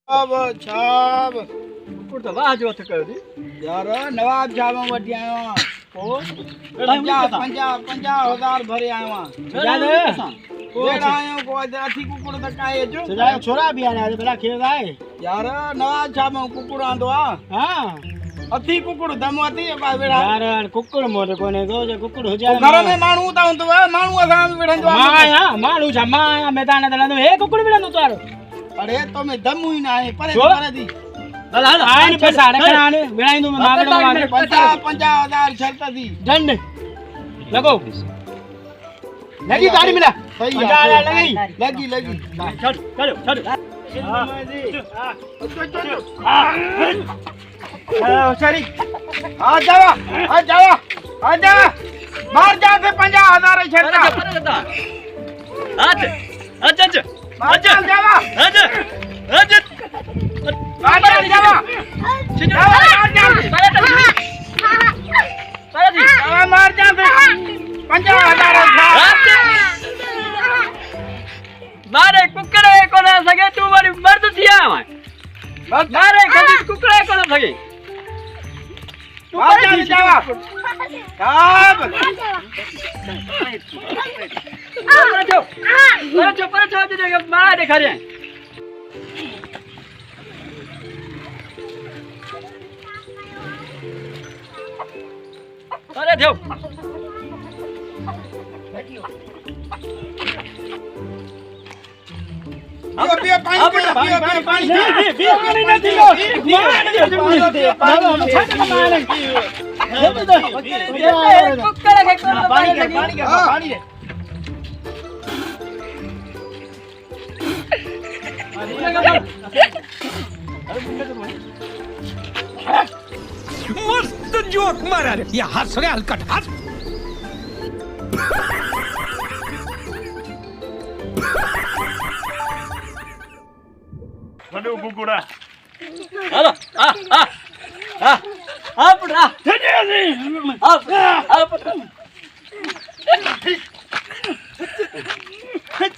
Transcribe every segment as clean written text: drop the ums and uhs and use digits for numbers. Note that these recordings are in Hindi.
अब छाब कुकुड़ तो वाह जो थ कयो दी यार नवाब छाब में वठी आयो हां ओ 50,000 भरे आयो हां याद है वेड़ा आयो को अथी कुकुड़ त काए जो सजायो छोरा भी आने आज बड़ा खेल आए यार नवाब छाब में कुकुड़ आंदो आ हां अथी कुकुड़ दम अथी बा वेड़ा यार कुकुड़ मोर कोने दो जे कुकुड़ हो जाए घर में मानू ता हुंदो मानू असा वेड़ंदो माया मानू जा माया मैदान दलंदो हे कुकुड़ विड़ंदो तारो अरे तो मैं दम ही ना है परे दी हल हल आने पैसा रखनाने विड़ाइंदो में मागड़ो मागे 50,000 शर्त दी दंड लगो लगी गाड़ी मिला सही 50,000 लगी लगी चल चलो चलो सरी आ जावा मार जा से 50,000 शर्त आज आज मार जावा आज आज मार जावा मार जा से 50,000 मारे कुकड़े को ना सके तू मारी मर्द थिया मारे कभी कुकड़े को ना सके तू मार जावा साहब पर जो जो मार देखा रे अरे देव पियो पानी नहीं पानी मस्त जोक मारा रे या हंस रे हलकट हंस बड़ो कुकुड़ा हेलो पुत्रा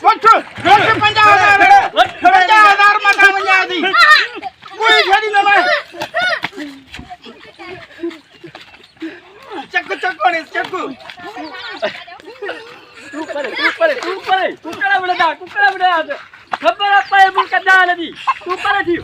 वठ 50,000 मथा मजा दी कोई छड़ी न लाए चक्कू तू परे कुकड़ा बड़ा खबर पाए मुल्क दान दी तू परे थी